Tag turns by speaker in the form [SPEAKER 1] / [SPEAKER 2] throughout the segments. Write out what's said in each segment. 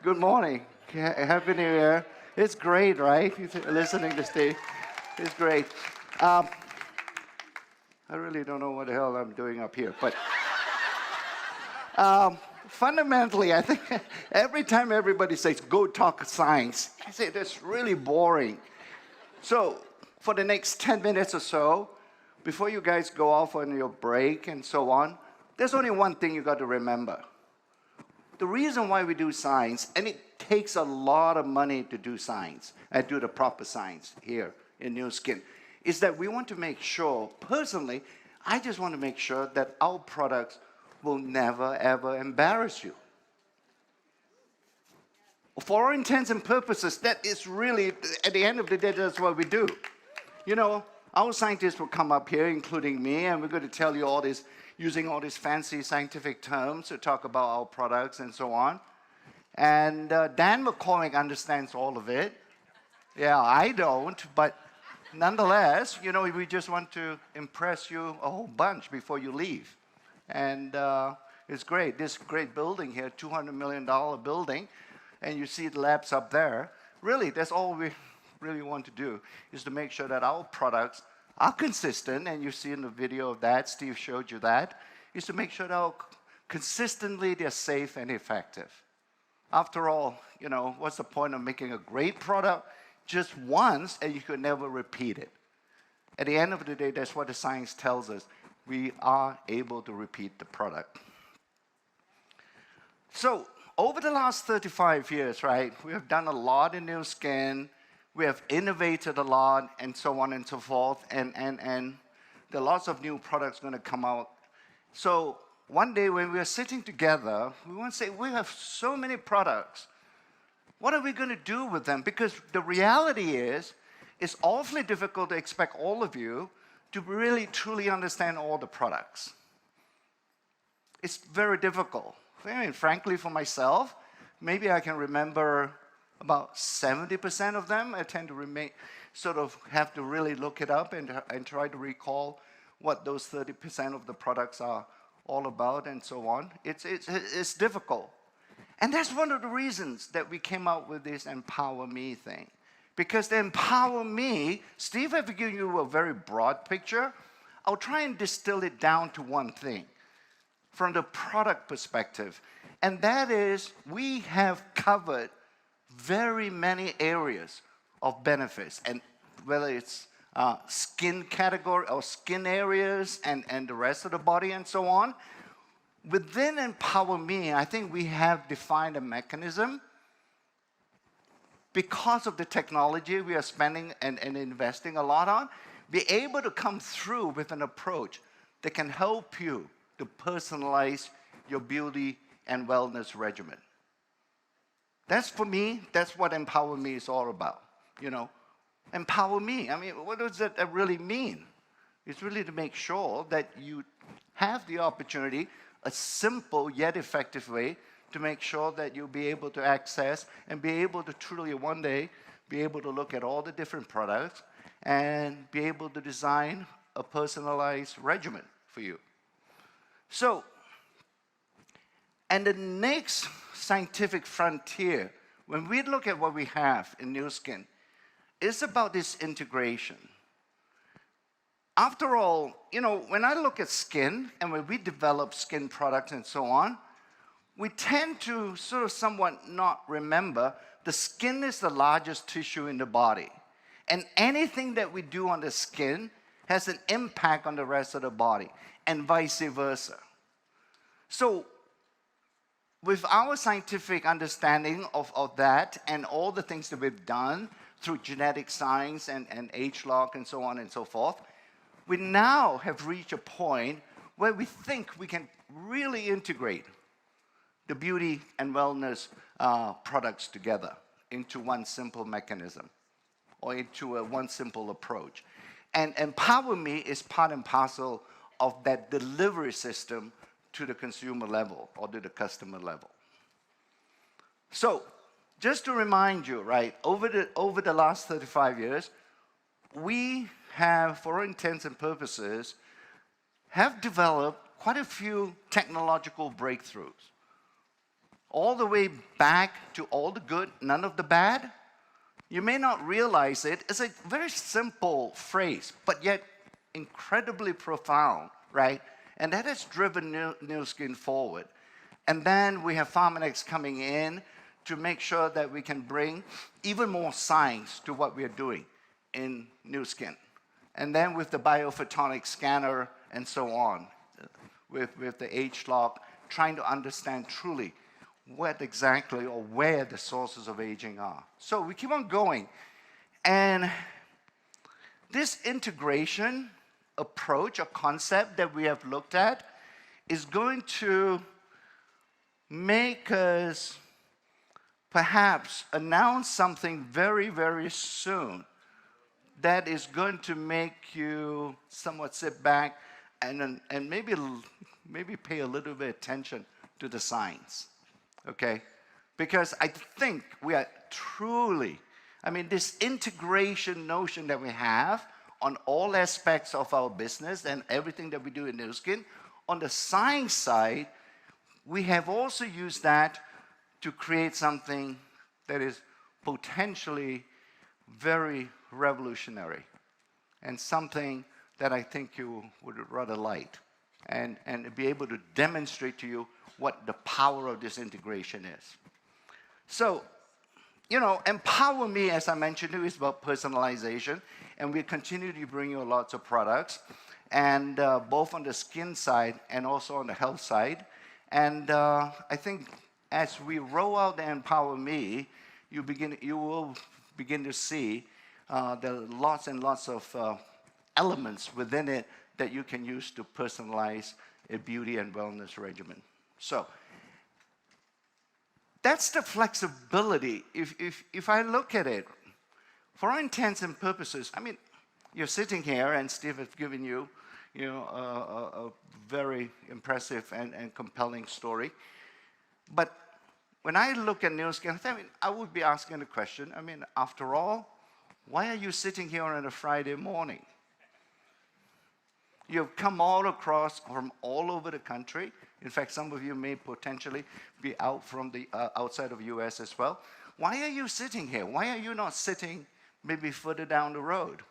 [SPEAKER 1] Good morning. Happy New Year. It's great, right? Listening to Steve. It's great. Um, I really don't know what the hell I'm doing up here, but fundamentally, I think every time everybody says, go talk science, I say that's really boring. So for the next 10 minutes or so, before you guys go off on your break and so on, there's only one thing you got to remember. The reason why we do science, and it takes a lot of money to do science, and do the proper science here in New Skin, is that we want to make sure, personally, I just want to make sure that our products will never, ever embarrass you. For all intents and purposes, that is really, at the end of the day, that's what we do. You know, our scientists will come up here, including me, and we're going to tell you all this, using all these fancy scientific terms to talk about our products and so on. And Dan McCormick understands all of it. Yeah, I don't, but nonetheless, you know, we just want to impress you a whole bunch before you leave. And it's great. This great building here, $200 million building, and you see the labs up there. Really, that's all we really want to do, is to make sure that our products are consistent, and you see in the video of that, Steve showed you that, is to make sure that consistently they're safe and effective. After all, you know, what's the point of making a great product just once and you could never repeat it? At the end of the day, that's what the science tells us. We are able to repeat the product. So, over the last 35 years, right, we have done a lot in New Skin. We have innovated a lot, and so on and so forth, and there are lots of new products going to come out. So one day when we are sitting together, we want to say, we have so many products. What are we going to do with them? Because the reality is, it's awfully difficult to expect all of you to really, truly understand all the products. It's very difficult. I mean, frankly, for myself, maybe I can remember about 70% of them. I tend to have to really look it up and try to recall what those 30% of the products are all about and so on. It's difficult. And that's one of the reasons that we came out with this Empower Me thing. Because the Empower Me, Steve has given you a very broad picture. I'll try and distill it down to one thing from the product perspective. And that is, we have covered very many areas of benefits, and whether it's skin category or skin areas and the rest of the body and so on. Within Empower Me, I think we have defined a mechanism because of the technology we are spending and investing a lot on, be able to come through with an approach that can help you to personalize your beauty and wellness regimen. That's, for me, that's what Empower Me is all about, you know. Empower me. I mean, what does that really mean? It's really to make sure that you have the opportunity, a simple yet effective way, to make sure that you'll be able to access and be able to truly one day be able to look at all the different products and be able to design a personalized regimen for you. So, and the next scientific frontier, when we look at what we have in New Skin, it's about this integration. After all, you know, when I look at skin and when we develop skin products and so on, we tend to sort of somewhat not remember the skin is the largest tissue in the body. And anything that we do on the skin has an impact on the rest of the body, and vice versa. So, with our scientific understanding of that and all the things that we've done through genetic science and age lock and so on and so forth, we now have reached a point where we think we can really integrate the beauty and wellness products together into one simple mechanism or into one simple approach. And Empower Me is part and parcel of that delivery system to the consumer level or to the customer level. So, just to remind you, right, over the last 35 years, we have, for all intents and purposes, have developed quite a few technological breakthroughs. all the way back to all the good, none of the bad. You may not realize it. It's a very simple phrase, but yet incredibly profound, right? And that has driven New Skin forward. And then we have Pharmanex coming in to make sure that we can bring even more science to what we are doing in New Skin. And then with the biophotonic scanner and so on, with the H-lock, trying to understand truly what exactly or where the sources of aging are. So we keep on going. And this integration approach or concept that we have looked at is going to make us perhaps announce something very, very soon that is going to make you somewhat sit back and maybe pay a little bit of attention to the science. Okay? Because I think we are truly, this integration notion that we have on all aspects of our business and everything that we do in New Skin, on the science side, we have also used that to create something that is potentially very revolutionary and something that I think you would rather like and be able to demonstrate to you what the power of this integration is. So, Empower Me, as I mentioned, is about personalization, and we continue to bring you lots of products, and both on the skin side and also on the health side. And I think as we roll out the Empower Me, you will begin to see there are lots and lots of elements within it that you can use to personalize a beauty and wellness regimen. So that's the flexibility. If I look at it, for all intents and purposes, you're sitting here and Steve has given you, a very impressive and compelling story. But when I look at New Skin, I would be asking the question, after all, why are you sitting here on a Friday morning? You've come all across from all over the country. In fact, some of you may potentially be out from the outside of the US as well. Why are you sitting here? Why are you not sitting maybe further down the road?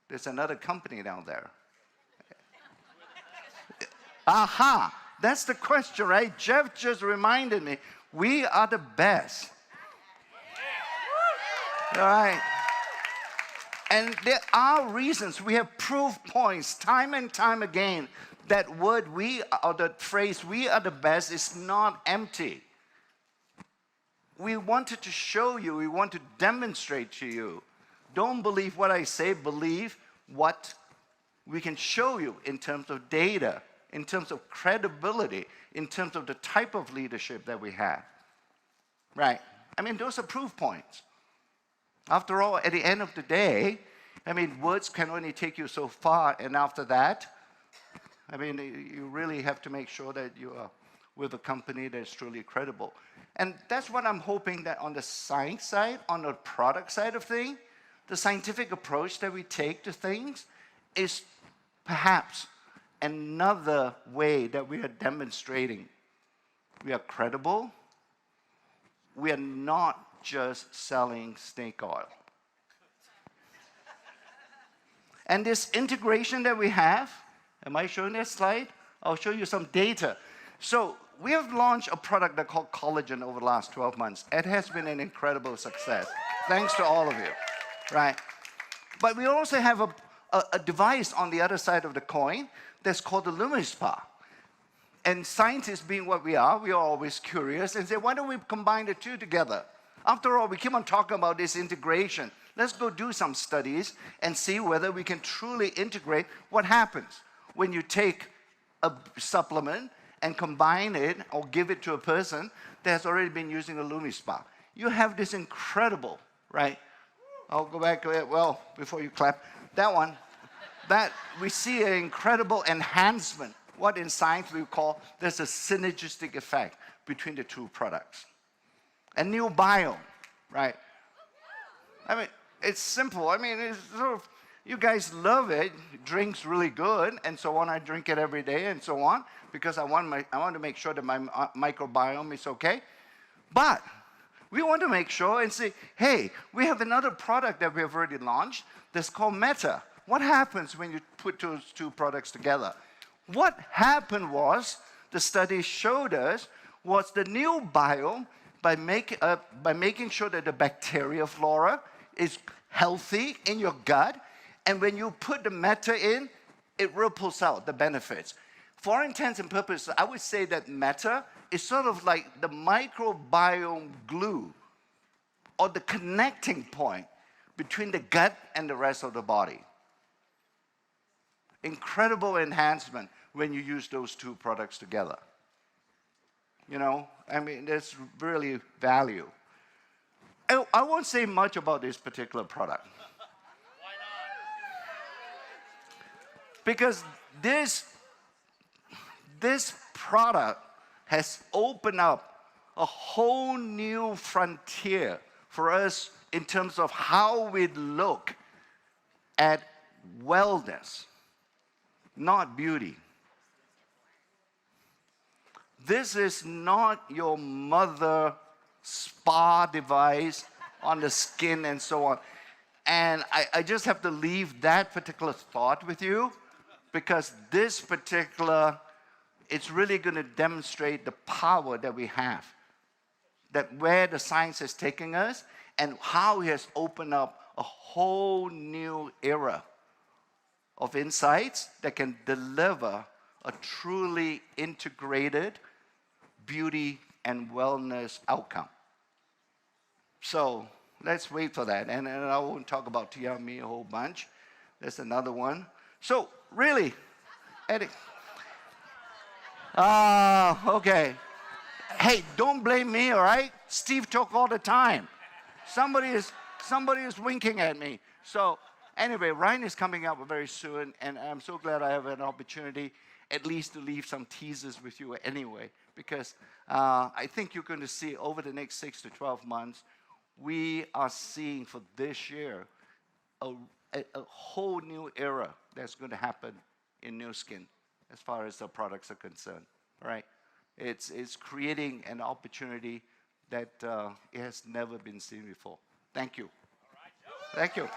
[SPEAKER 1] There's another company down there. Aha! That's the question, right? Jeff just reminded me. We are the best. All right. And there are reasons. We have proof points time and time again that the phrase "we are the best" is not empty. We wanted to show you, we want to demonstrate to you. Don't believe what I say, believe what we can show you in terms of data, in terms of credibility, in terms of the type of leadership that we have. Right? Those are proof points. After all, at the end of the day, words can only take you so far, and after that, you really have to make sure that you are with a company that's truly credible. And that's what I'm hoping that on the science side, on the product side of things, the scientific approach that we take to things is perhaps another way that we are demonstrating we are credible. We are not just selling snake oil. And this integration that we have, am I showing that slide? I'll show you some data. So we have launched a product that's called collagen over the last 12 months. It has been an incredible success. Thanks to all of you, right? But we also have a device on the other side of the coin that's called the LumiSpa. And scientists being what we are always curious and say, why don't we combine the two together? After all, we keep on talking about this integration. Let's go do some studies and see whether we can truly integrate what happens when you take a supplement and combine it or give it to a person that has already been using the LumiSpa. You have this incredible, right? I'll go back to it. Well, before you clap, that one, that we see an incredible enhancement. What in science we call, there's a synergistic effect between the two products. A new biome, right? It's simple. It's sort of You guys love it. It drinks really good, and so on. I drink it every day, and so on, because I want to make sure that my microbiome is okay. But we want to make sure and say, hey, we have another product that we have already launched that's called Meta. What happens when you put those two products together? What happened was, the study showed us, was the new biome, by making sure that the bacteria flora is healthy in your gut, and when you put the Meta in, it ripples out the benefits. For intents and purposes, I would say that Meta is sort of like the microbiome glue, or the connecting point between the gut and the rest of the body. Incredible enhancement when you use those two products together. You know, I mean, there's really value. I won't say much about this particular product. Why not? Because this product has opened up a whole new frontier for us in terms of how we look at wellness, not beauty. This is not your mother spa device on the skin and so on. And I just have to leave that particular thought with you, because this particular, it's really going to demonstrate the power that we have, that where the science is taking us and how it has opened up a whole new era of insights that can deliver a truly integrated beauty and wellness outcome. So let's wait for that. And I won't talk about Tiami a whole bunch. There's another one. So really, Eddie. Okay. Hey, don't blame me, all right? Steve talk all the time. Somebody is winking at me. So anyway, Ryan is coming up very soon, and I'm so glad I have an opportunity at least to leave some teasers with you anyway, because I think you're going to see over the next 6 to 12 months, we are seeing for this year a whole new era that's going to happen in Nu Skin as far as the products are concerned, right? It's creating an opportunity that it has never been seen before. Thank you. Thank you.